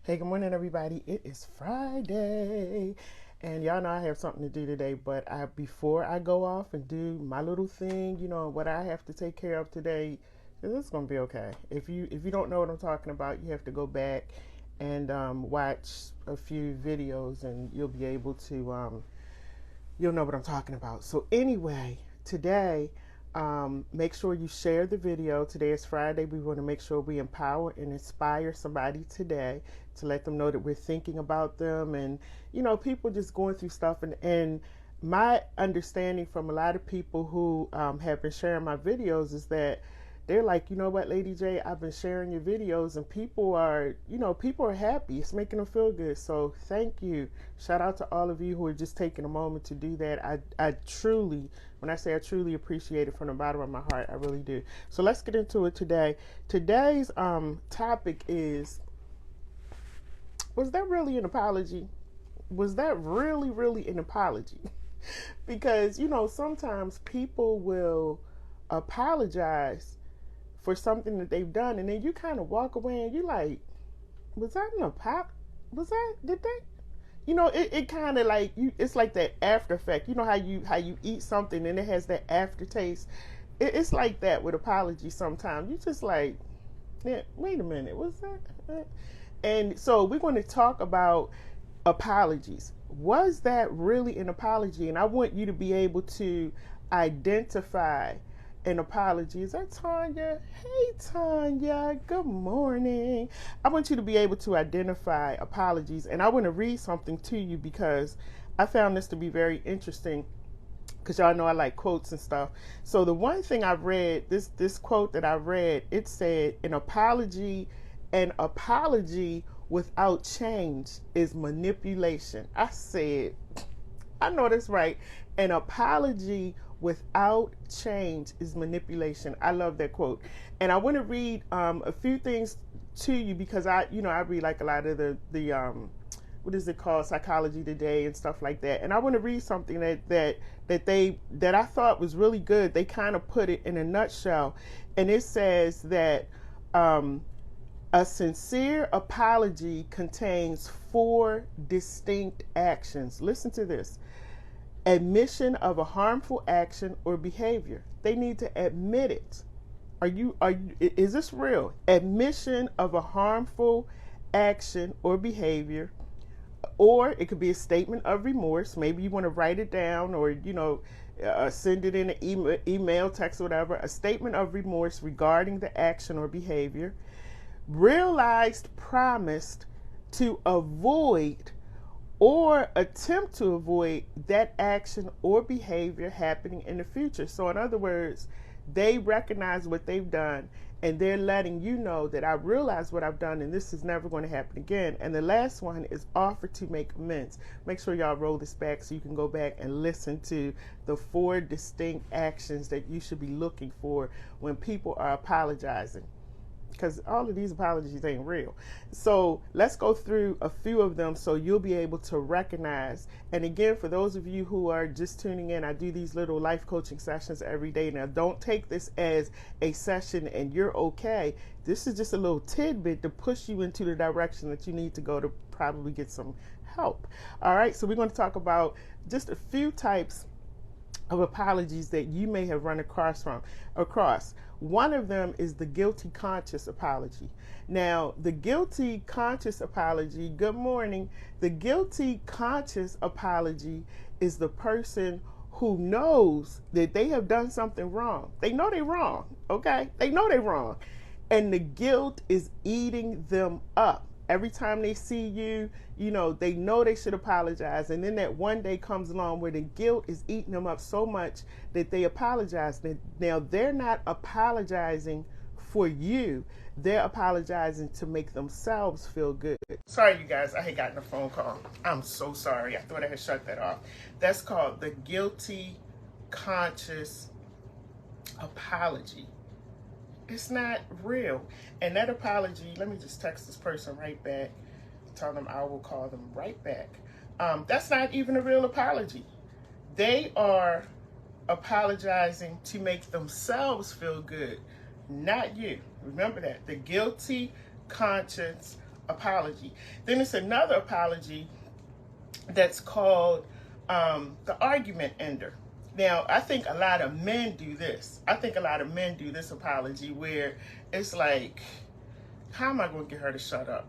Hey, good morning, everybody. It is Friday, and y'all know I have something to do today. But before I go off and do my little thing, what I have to take care of today, it's gonna be okay. If you don't know what I'm talking about, you have to go back and watch a few videos, and you'll be able to you'll know what I'm talking about. So anyway, today, make sure you share the video. Today is Friday. We want to make sure we empower and inspire somebody today to let them know that we're thinking about them. And, people just going through stuff. And my understanding from a lot of people who have been sharing my videos is that they're like, you know what, Lady J, I've been sharing your videos and people are happy. It's making them feel good. So thank you. Shout out to all of you who are just taking a moment to do that. I truly, when I say I truly appreciate it from the bottom of my heart, I really do. So let's get into it today. Today's topic is, was that really an apology? Was that really, really an apology? Because, sometimes people will apologize for something that they've done, and then you kind of walk away and you're like, was that an apology? Did they? It kind of like it's like that after effect. You know how you eat something and it has that aftertaste. It's like that with apologies sometimes. You just like, yeah, wait a minute, was that? And so we're going to talk about apologies. Was that really an apology? And I want you to be able to identify an apology. Is that Tanya? Hey, Tanya. Good morning. I want you to be able to identify apologies. And I want to read something to you because I found this to be very interesting, because y'all know I like quotes and stuff. So the one thing I read, this quote that I read, it said, an apology without change is manipulation. I said, I know that's right. An apology without change is manipulation. I love that quote. And I want to read a few things to you because I read like a lot of the what is it called, Psychology Today and stuff like that. And I want to read something that I thought was really good. They kind of put it in a nutshell, and it says that a sincere apology contains 4 distinct actions. Listen to this. Admission of a harmful action or behavior. They need to admit it. Is this real? Admission of a harmful action or behavior, or it could be a statement of remorse. Maybe you want to write it down, or send it in an email, text, whatever. A statement of remorse regarding the action or behavior. Realized promise to avoid or attempt to avoid that action or behavior happening in the future. So in other words, they recognize what they've done and they're letting you know that I realize what I've done and this is never going to happen again. And the last one is offer to make amends. Make sure y'all roll this back so you can go back and listen to the 4 distinct actions that you should be looking for when people are apologizing, because all of these apologies ain't real. So let's go through a few of them so you'll be able to recognize. And again, for those of you who are just tuning in, I do these little life coaching sessions every day. Now, don't take this as a session and you're okay. This is just a little tidbit to push you into the direction that you need to go to probably get some help. All right, so we're going to talk about just a few types of apologies that you may have run across. One of them is the guilty conscious apology. Now, the guilty conscious apology, good morning. The guilty conscious apology is the person who knows that they have done something wrong. They know they're wrong, okay? They know they're wrong. And the guilt is eating them up. Every time they see you, they know they should apologize. And then that one day comes along where the guilt is eating them up so much that they apologize. Now, they're not apologizing for you. They're apologizing to make themselves feel good. Sorry, you guys. I had gotten a phone call. I'm so sorry. I thought I had shut that off. That's called the guilty conscious apology. It's not real. And that apology, let me just text this person right back, tell them I will call them right back. That's not even a real apology. They are apologizing to make themselves feel good, not you. Remember that. The guilty conscience apology. Then it's another apology that's called the argument ender. Now, I think a lot of men do this. I think a lot of men do this apology where it's like, how am I going to get her to shut up?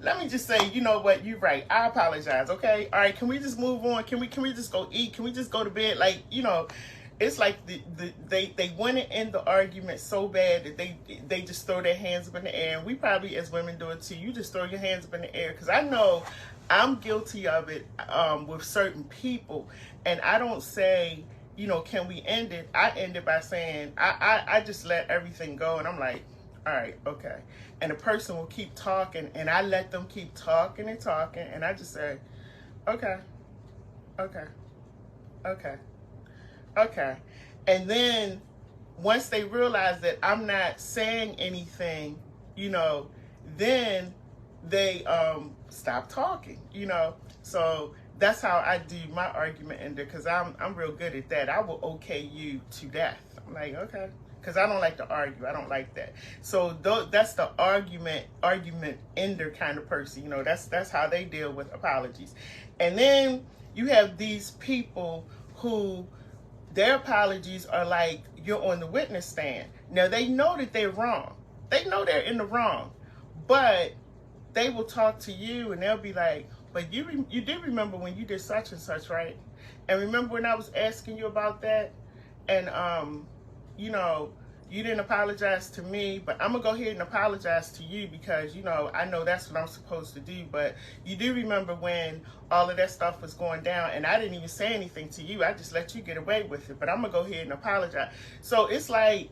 Let me just say, you know what, you're right. I apologize, okay? All right, can we just move on? Can we just go eat? Can we just go to bed? Like, you know, it's like they want to end the argument so bad that they just throw their hands up in the air. And we probably, as women, do it too. You just throw your hands up in the air. Because I know I'm guilty of it with certain people. And I don't say, you know, can we end it? I end it by saying, I just let everything go. And I'm like, all right, okay. And the person will keep talking, and I let them keep talking and talking, and I just say, okay, okay, okay, okay. And then once they realize that I'm not saying anything, you know, then they stop talking, you know. So that's how I do my argument ender, because I'm real good at that. I will okay you to death. I'm like, okay. Because I don't like to argue. I don't like that. So that's the argument ender kind of person. You know, that's how they deal with apologies. And then you have these people who their apologies are like you're on the witness stand. Now, they know that they're wrong. They know they're in the wrong. But they will talk to you and they'll be like, but you do remember when you did such and such, right? And remember when I was asking you about that? And, you know, you didn't apologize to me, but I'm going to go ahead and apologize to you because, you know, I know that's what I'm supposed to do. But you do remember when all of that stuff was going down and I didn't even say anything to you. I just let you get away with it. But I'm going to go ahead and apologize. So it's like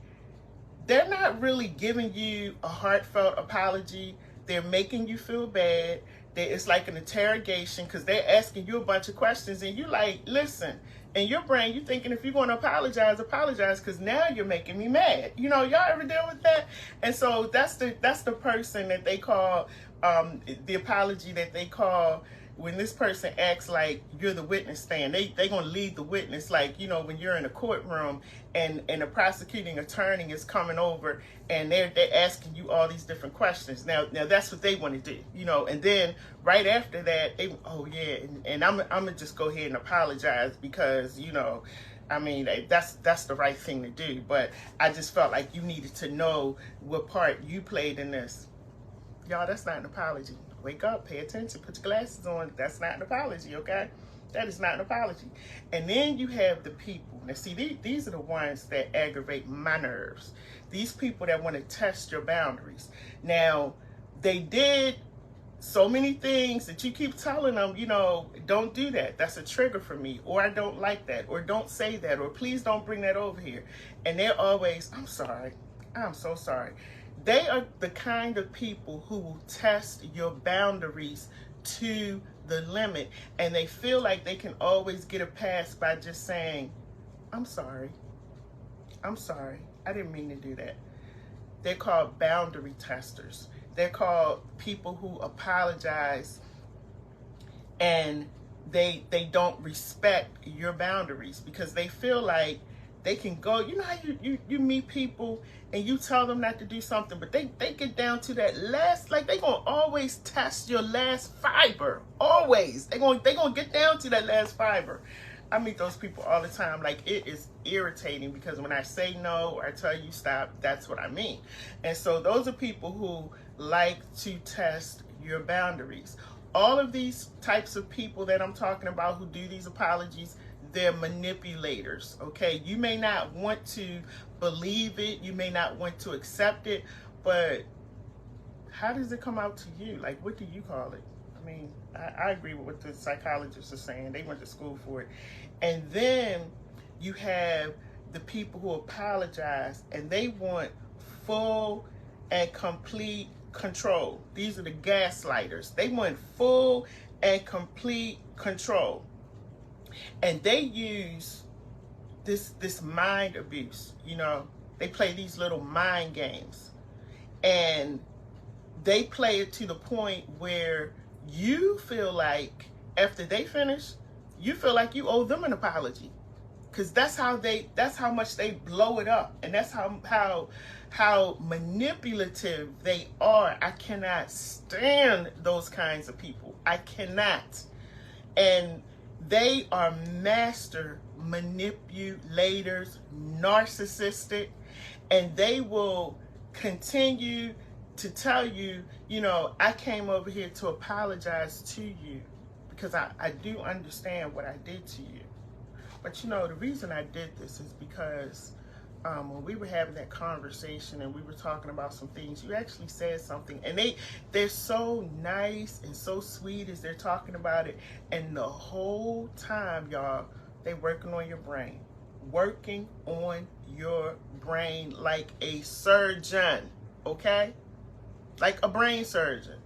they're not really giving you a heartfelt apology. They're making you feel bad. It's like an interrogation because they're asking you a bunch of questions and you're like, listen. In your brain, you're thinking if you're going to apologize because now you're making me mad. You know, y'all ever deal with that? And so that's the person that they call, the apology that they call when this person acts like you're the witness stand. They're going to lead the witness, like, you know, when you're in a courtroom and a prosecuting attorney is coming over and they're asking you all these different questions. Now that's what they want to do, you know, and then right after that, oh yeah, and I'm going to just go ahead and apologize because, you know, I mean, that's the right thing to do. But I just felt like you needed to know what part you played in this. Y'all, that's not an apology. Wake up, pay attention, put your glasses on. That's not an apology, okay? That is not an apology. And then you have the people. Now, see, these are the ones that aggravate my nerves. These people that want to test your boundaries. Now, they did so many things that you keep telling them, you know, don't do that. That's a trigger for me. Or I don't like that. Or don't say that. Or please don't bring that over here. And they're always, I'm sorry. I'm so sorry. They are the kind of people who will test your boundaries to the limit, and they feel like they can always get a pass by just saying, I'm sorry. I'm sorry. I didn't mean to do that. They're called boundary testers. They're called people who apologize and they don't respect your boundaries because they feel like they can go, you know how you meet people and you tell them not to do something, but they get down to that last, like they gonna always test your last fiber. Always. They gonna get down to that last fiber. I meet those people all the time. Like, it is irritating because when I say no or I tell you stop, that's what I mean. And so those are people who like to test your boundaries. All of these types of people that I'm talking about who do these apologies, they're manipulators, okay? You may not want to believe it, you may not want to accept it, but how does it come out to you? Like, what do you call it? I mean, I agree with what the psychologists are saying. They went to school for it. And then you have the people who apologize and they want full and complete control. These are the gaslighters. They want full and complete control. And they use this mind abuse, you know. They play these little mind games. And they play it to the point where you feel like after they finish, you feel like you owe them an apology. because that's how much they blow it up, and that's how manipulative they are. I cannot stand those kinds of people. I cannot. And they are master manipulators, narcissistic, and they will continue to tell you, you know, I came over here to apologize to you because I do understand what I did to you. But you know, the reason I did this is because when we were having that conversation and we were talking about some things, you actually said something, and they're so nice and so sweet as they're talking about it, and the whole time, y'all, they working on your brain. Working on your brain like a surgeon, okay? Like a brain surgeon.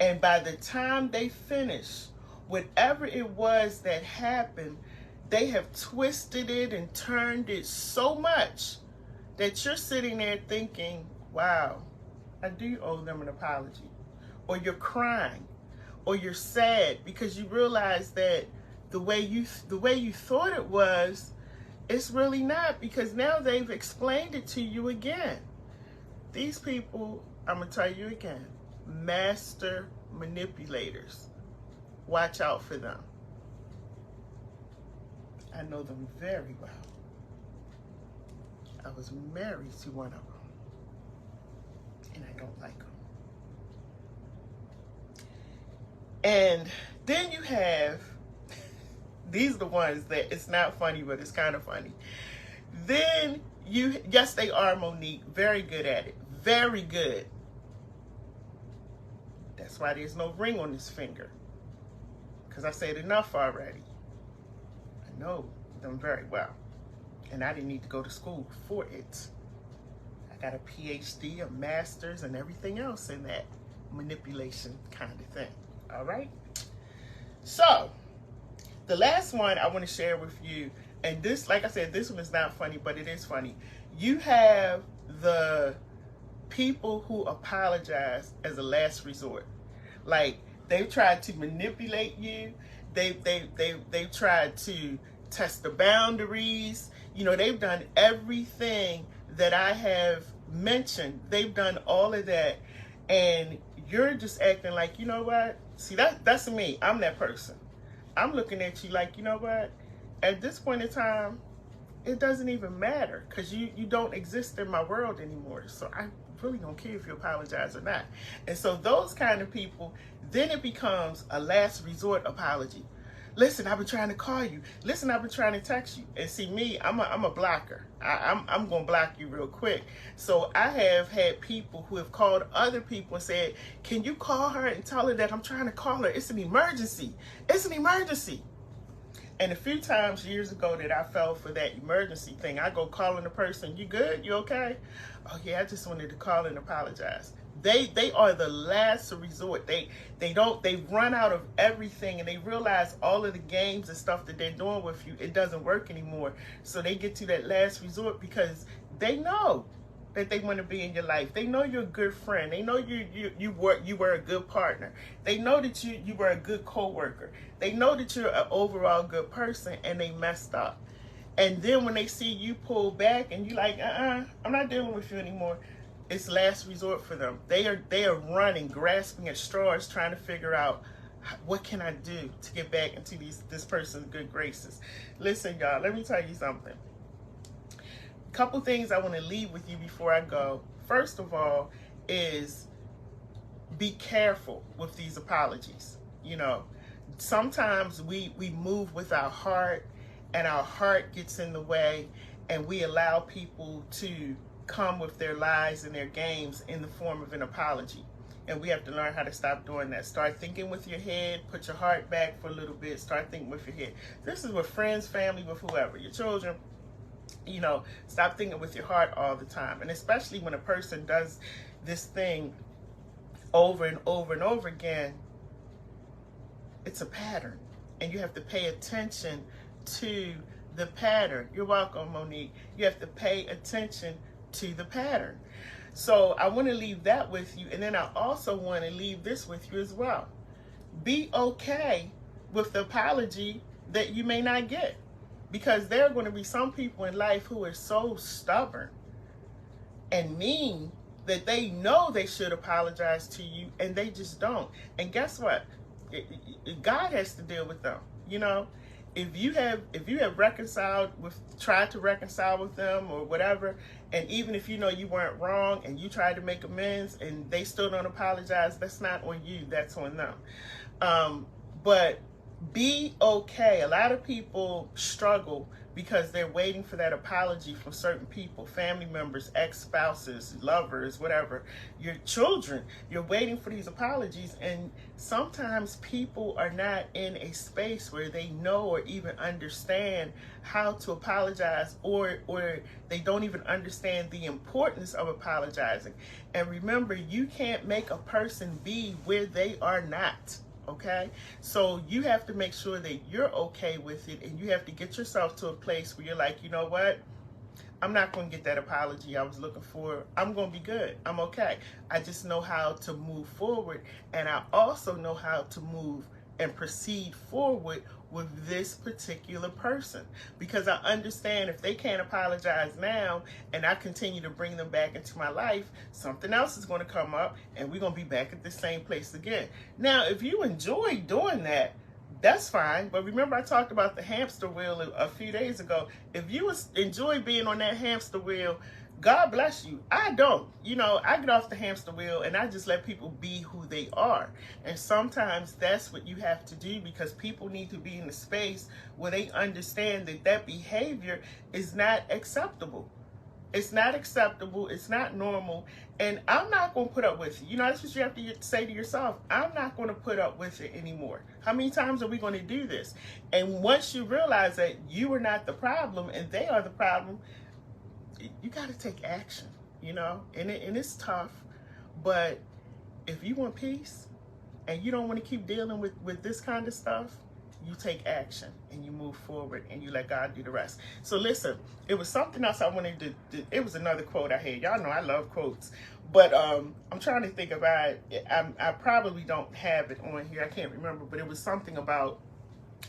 And by the time they finish, whatever it was that happened, they have twisted it and turned it so much that you're sitting there thinking, wow, I do owe them an apology. Or you're crying, or you're sad because you realize that the way you thought it was, it's really not, because now they've explained it to you again. These people, I'm going to tell you again, master manipulators. Watch out for them. I know them very well. I was married to one of them, and I don't like them. And then you have, these are the ones that it's not funny, but it's kind of funny. Then yes, they are, Monique, very good at it. Very good. That's why there's no ring on this finger, because I said enough already. I know them very well, and I didn't need to go to school for it. I got a PhD, a master's, and everything else in that manipulation kind of thing. All right? So, the last one I want to share with you, and this, like I said, this one is not funny, but it is funny. You have the people who apologize as a last resort. Like, they've tried to manipulate you. They've tried to test the boundaries. You know, they've done everything that I have mentioned. They've done all of that, and you're just acting like, you know what? See, that's me. I'm that person. I'm looking at you like, you know what? At this point in time, it doesn't even matter, because you don't exist in my world anymore. So I really don't care if you apologize or not. And so those kind of people, then it becomes a last resort apology. Listen, I've been trying to call you. Listen, I've been trying to text you. And see, me, I'm a blocker. I'm going to block you real quick. So I have had people who have called other people and said, can you call her and tell her that I'm trying to call her? It's an emergency. It's an emergency. And a few times years ago that I fell for that emergency thing, I go calling the person, you good? You okay? Oh yeah, I just wanted to call and apologize. They are the last resort. They've run out of everything, and they realize all of the games and stuff that they're doing with you, it doesn't work anymore. So they get to that last resort because they know that they want to be in your life. They know you're a good friend. They know you were a good partner. They know that you were a good co-worker. They know that you're an overall good person, and they messed up. And then when they see you pull back and you like, I'm not dealing with you anymore, it's last resort for them. They are running, grasping at straws, trying to figure out, what can I do to get back into this person's good graces. Listen, y'all, let me tell you something. Couple things I want to leave with you before I go. First of all is be careful with these apologies. You know, sometimes we move with our heart, and our heart gets in the way, and we allow people to come with their lies and their games in the form of an apology. And we have to learn how to stop doing that. Start thinking with your head, put your heart back for a little bit, start thinking with your head. This is with friends, family, with whoever, your children. You know, stop thinking with your heart all the time. And especially when a person does this thing over and over and over again, it's a pattern. And you have to pay attention to the pattern. You're welcome, Monique. You have to pay attention to the pattern. So I want to leave that with you. And then I also want to leave this with you as well. Be okay with the apology that you may not get. Because there are going to be some people in life who are so stubborn and mean that they know they should apologize to you and they just don't. And guess what? God has to deal with them. You know, if you have tried to reconcile with them or whatever, and even if you know you weren't wrong and you tried to make amends and they still don't apologize, that's not on you, that's on them. But be okay. A lot of people struggle because they're waiting for that apology from certain people, family members, ex-spouses, lovers, whatever, your children. You're waiting for these apologies, and sometimes people are not in a space where they know or even understand how to apologize, or they don't even understand the importance of apologizing. And remember, you can't make a person be where they are not. Okay, so you have to make sure that you're okay with it, and you have to get yourself to a place where you're like, you know what, I'm not going to get that apology I was looking for. I'm going to be good. I'm okay. I just know how to move forward, and I also know how to move and proceed forward with this particular person, because I understand if they can't apologize now and I continue to bring them back into my life, something else is going to come up and we're going to be back at the same place again. Now, if you enjoy doing that, that's fine. But remember, I talked about the hamster wheel a few days ago. If you enjoy being on that hamster wheel, God bless you. I don't. You know, I get off the hamster wheel and I just let people be who they are. And sometimes that's what you have to do, because people need to be in a space where they understand that that behavior is not acceptable. It's not acceptable. It's not normal. And I'm not going to put up with it. You know, that's what you have to say to yourself. I'm not going to put up with it anymore. How many times are we going to do this? And once you realize that you are not the problem and they are the problem, you got to take action, you know, and it's tough. But if you want peace and you don't want to keep dealing with this kind of stuff, you take action and you move forward and you let God do the rest. So listen, it was something else I wanted to do. It was another quote I had. Y'all know I love quotes, but I'm trying to think about it. I probably don't have it on here. I can't remember, but it was something about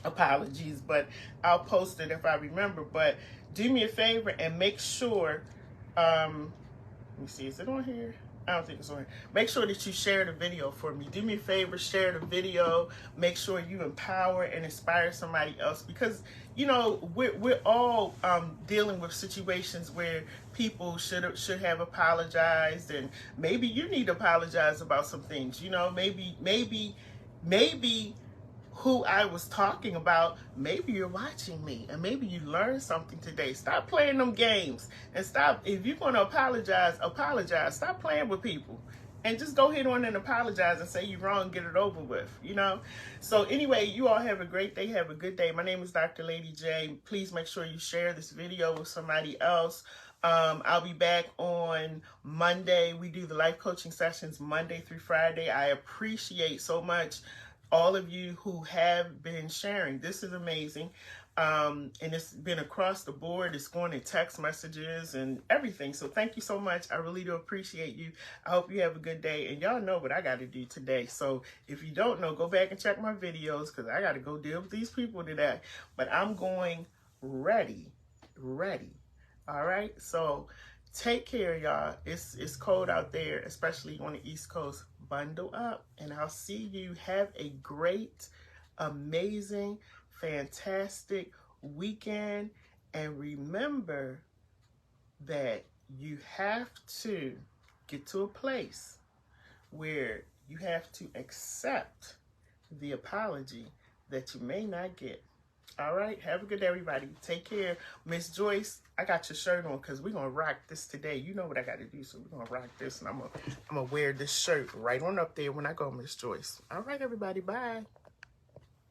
apologies, but I'll post it if I remember. But do me a favor and make sure, let me see, is it on here? I don't think it's on here. Make sure that you share the video for me. Do me a favor, share the video. Make sure you empower and inspire somebody else, because, you know, we're all dealing with situations where people should have apologized, and maybe you need to apologize about some things. You know, maybe who I was talking about, maybe you're watching me and maybe you learned something today. Stop playing them games and stop. If you're going to apologize. Stop playing with people and just go ahead on and apologize and say you're wrong, get it over with, you know? So anyway, you all have a great day. Have a good day. My name is Dr. Lady J. Please make sure you share this video with somebody else. I'll be back on Monday. We do the life coaching sessions Monday through Friday. I appreciate so much all of you who have been sharing. This is amazing. And it's been across the board. It's going in text messages and everything. So thank you so much. I really do appreciate you. I hope you have a good day. And y'all know what I got to do today. So if you don't know, go back and check my videos, because I got to go deal with these people today. But I'm going ready. All right. So take care, y'all. It's cold out there, especially on the East Coast. Bundle up, and I'll see you. Have a great, amazing, fantastic weekend. And remember that you have to get to a place where you have to accept the apology that you may not get. All right, have a good day, everybody. Take care. Miss Joyce, I got your shirt on because we're going to rock this today. You know what I got to do, so we're going to rock this, and I'm gonna wear this shirt right on up there when I go, Miss Joyce. All right, everybody, bye.